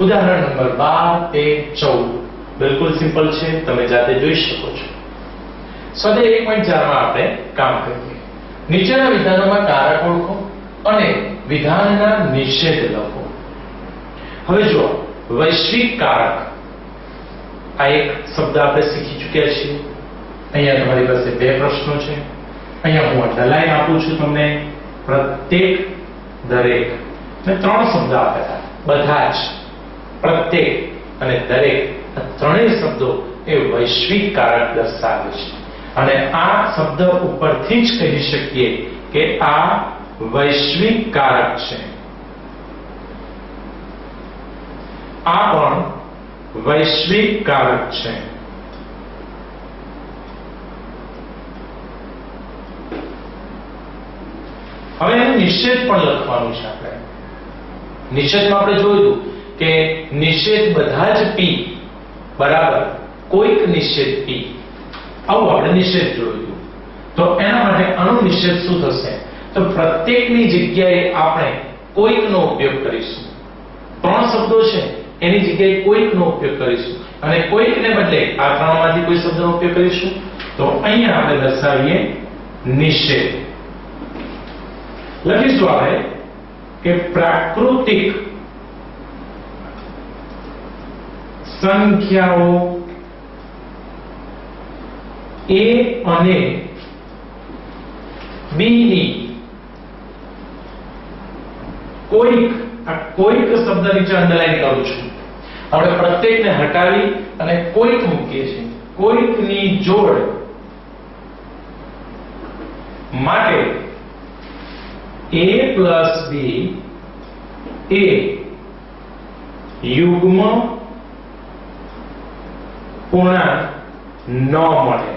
ઉદાહરણ નંબર 12 14 બિલકુલ સિમ્પલ છે, તમે જાતે જોઈ શકો છો. સ્વાધ્યાય 1.4 માં આપણે કામ કરીએ. નીચેના વિધાનોમાં કારક ઓળખો અને વિધાનના નિષેધ લખો. હવે જો વૈશ્વિક કારક, આ એક શબ્દ આપણે શીખી ચૂક્યા છીએ. અહીંયા તમારી પાસે બે પ્રશ્નો છે. અહીંયા હું અંડરલાઈન આપું છું તમને. પ્રત્યેક, દરેક ને ત્રણ શબ્દ આપ્યા. બધા જ, પ્રત્યેક અને દરેક, આ ત્રણેય શબ્દો એ વૈશ્વિક કારક દર્શાવે છે. અને આ શબ્દ ઉપરથી જ કહી શકીએ કે આ વૈશ્વિક કારક છે. આ પણ વૈશ્વિક કારક છે. હવે એનું નિષેધ પણ લખવાનું છે આપણે. નિષેધમાં આપણે જોયું કે નિષેધ બધા જ p બરાબર કોઈક નિષેધ p, આવું આપણે નિષેધ જોયું. તો એના માટે આનો નિષેધ શું થશે? તો પ્રત્યેકની જગ્યાએ આપણે કોઈકનો ઉપયોગ કરીશું. ત્રણ શબ્દો છે એની જગ્યાએ કોઈકનો ઉપયોગ કરીશું અને કોઈકને બદલે આ ત્રણમાંથી કોઈ શબ્દનો ઉપયોગ કરીશું. તો અહીંયા આપણે દર્શાવીએ નિષેધ. લખીશું આપણે કે પ્રાકૃતિક સંખ્યાઓ a અને b ની કોઈક, આ કોઈક શબ્દ નીચે અંડરલાઈન કરું છું. આપણે પ્રત્યેકને હટાવી અને કોઈક મૂકીએ છીએ. કોઈકની જોડ માટે a plus b એ યુગ્મ પૂર્ણાંક ન મળે.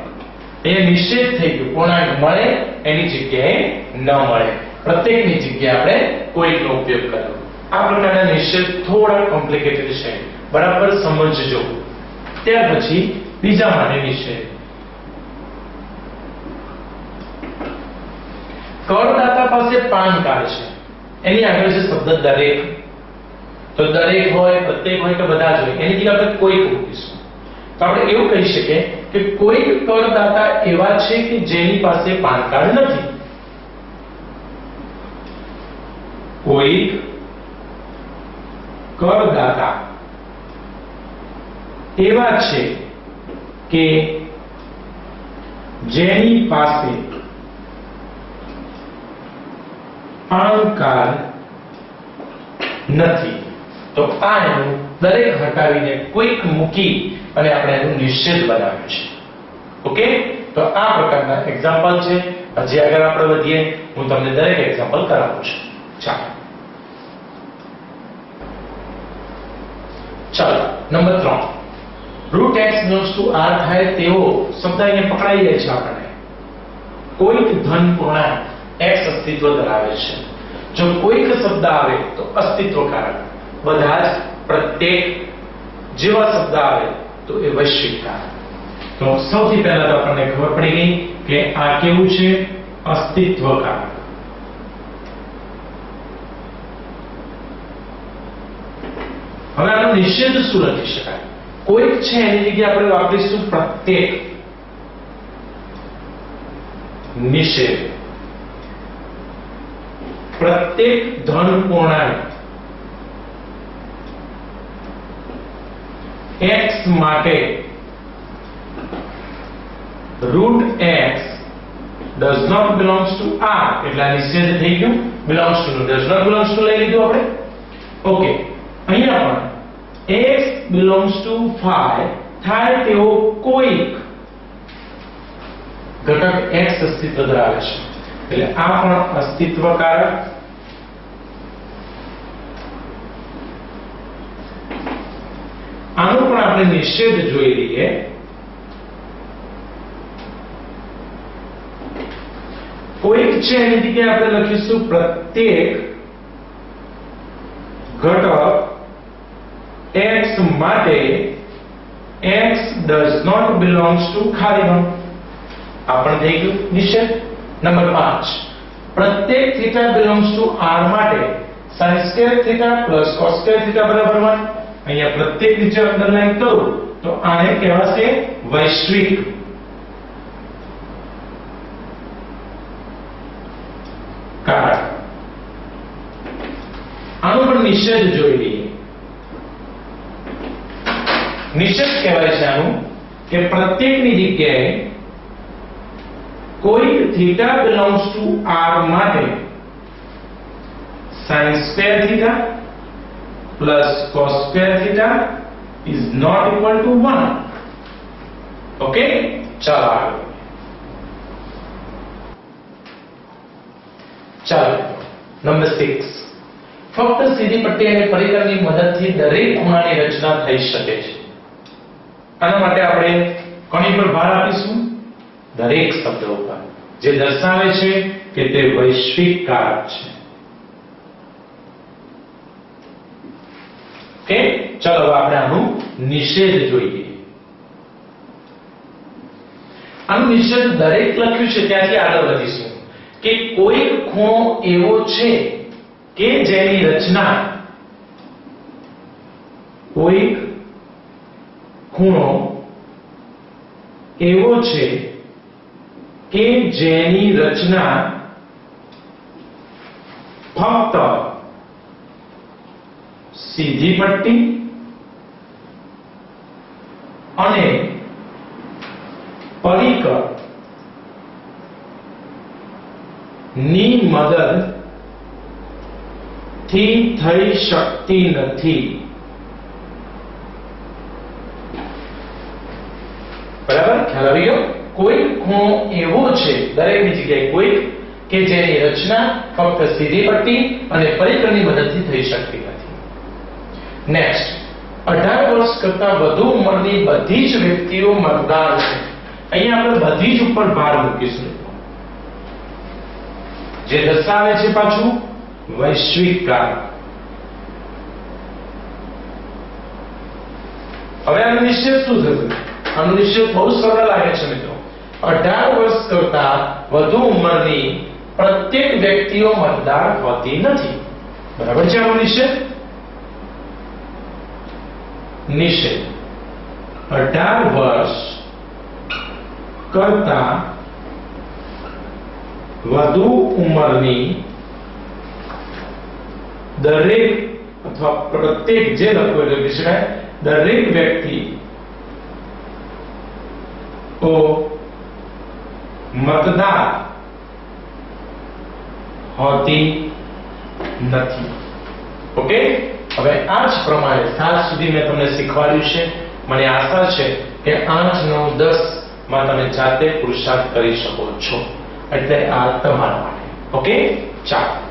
એ નિષેધ થઈ ગયું. પૂર્ણાંક મળે એની જગ્યાએ ન મળે. પ્રત્યેકની જગ્યાએ આપણે કોઈકનો ઉપયોગ કર્યો. આ પ્રકારના નિષેધ થોડા કોમ્પ્લિકેટેડ છે, બરાબર સમજજો. ત્યાર પછી બીજા માટે નિષેધ. કરદાતા પાસે પાન કાર્ડ છે, એની આગળ છે શબ્દ દરેક. તો દરેક હોય, પ્રત્યેક હોય કે બધા જ હોય, એની જગ્યાએ આપણે કોઈક મૂકીશું. તો આપણે એવું કહી શકીએ કે કોઈક કરદાતા એવા છે કે જેની પાસે પાન કાર્ડ નથી. કોઈક કરદાતા એવા છે કે જેની પાસે પાન કાર્ડ નથી. તો આ એનું દરેક હટાવીને કોઈક મૂકી અને આપણે એનું નિષેધ બનાવ્યું છે. ઓકે, તો આ પ્રકારના એક્ઝામ્પલ છે. હજી આગળ આપણે વધીએ, હું તમને દરેક એક્ઝામ્પલ કરાવું છું. ચાલો number 3, root x belongs to r થાય તેવો શબ્દ અહીંયા પકડાઈ જાય છે. આપણને કોઈક ધન પૂર્ણાંક x અસ્તિત્વ ધરાવે છે. જો કોઈક શબ્દ આવે તો અસ્તિત્વકારક. બધા જ, પ્રત્યેક જેવા શબ્દ આવે તો એ વૈશ્વિક કારક. તો સૌથી પહેલા તો આપણને ખબર પડી ગઈ કે આ કેવું છે? અસ્તિત્વકારક. હવે આનો નિષેધ શું લખી શકાય? કોઈક છે એની જગ્યાએ આપણે વાપરીશું પ્રત્યેક. નિષેધ. પ્રત્યેક ધન પૂર્ણાંક x માટે root x does not belongs to r, એટલે આ નિષેધ થઈ ગયું. belongs to નું does not belongs to લઈ લીધું આપણે. ઓકે, અહીંયા પણ x belongs to phi થાય તેવો કોઈક ઘટક x અસ્તિત્વ ધરાવે છે. એટલે આ પણ અસ્તિત્વકારક. આનો પણ આપણે નિષેધ જોઈ લઈએ. કોઈક છે એની જગ્યાએ આપણે લખીશું પ્રત્યેક ઘટક x માટે x does not belongs to ખાલી. આ પણ થઈ ગયું નિષેધ. નંબર 5, પ્રત્યેક θ belongs to r માટે sin square θ plus cos square θ બરાબર 1. અહીંયા પ્રત્યેક નીચે અંડરલાઈન કરું તો આને કહેવાશે વૈશ્વિક કારક. આનો પણ નિષેધ જોઈ લઈએ. નિષેધ કહેવાય છે આનું કે પ્રત્યેકની જગ્યાએ કોઈ થીટા બિલોંગ્સ ટુ r માટે sin square theta plus cos square theta is not equal to 1. Okay, ચાલો આગળ. ચાલો નંબર 6. ફક્ત સીધી પટ્ટી અને પરિકરની મદદથી દરેક ખૂણાની રચના થઈ શકે છે. આના માટે આપણે કોની પર ભાર આપીશું? દરેક શબ્દ ઉપર, જે દર્શાવે છે કે તે વૈશ્વિક કારક છે. ઓકે, ચલો હવે આપણે આનું નિષેધ જોઈએ. આનું નિષેધ દરેક લખ્યું છે ત્યાંથી આગળ વધીશું કે કોઈ ખૂણો એવો છે કે જેની રચના કોઈ ખૂણો એવો છે કે જેની રચના ફક્ત સીધી પટ્ટી અને પરિકર ની મદદ થી થઈ શકતી નથી. બરાબર, ખ્યાલ આવી ગયો? કોઈ ખૂણો એવો છે, દરેકની જગ્યાએ કોઈ, કે જેની રચના ફક્ત સીધી પટ્ટી અને પરિકરની મદદથી થઈ શકતી નથી. નેક્સ્ટ, 18 વર્ષ કરતા વધુ ઉંમરની બધી જ વ્યક્તિઓ મતદાર છે. અહીંયા આપણે બધી જ ઉપર ભાર મૂકીશું, જે દર્શાવે છે પાછું વૈશ્વિક કારક. હવે આનો નિશ્ચય શું થશે? આનો નિશ્ચય બહુ સરળ લાગે છે મિત્રો. 18 વર્ષ કરતા વધુ ઉંમરની પ્રત્યેક વ્યક્તિઓ મતદાર હોતી નથી. બરાબર છે આનો નિશ્ચય? નિશ્ચય 18 વર્ષ કરતા વધુ ઉંમરની દરેક અથવા પ્રત્યેક, જે લખવું એટલે લખી શકાય, દરેક વ્યક્તિ મતદાર હોતી નથી. ઓકે, હવે આ જ પ્રમાણે 7 સુધી મેં તમને શીખવાડ્યું છે. મને આશા છે કે 8, 9, 10 માં તમે જાતે પુરુષાર્થ કરી શકો છો. એટલે આ તમારા માટે. ઓકે, ચાલો.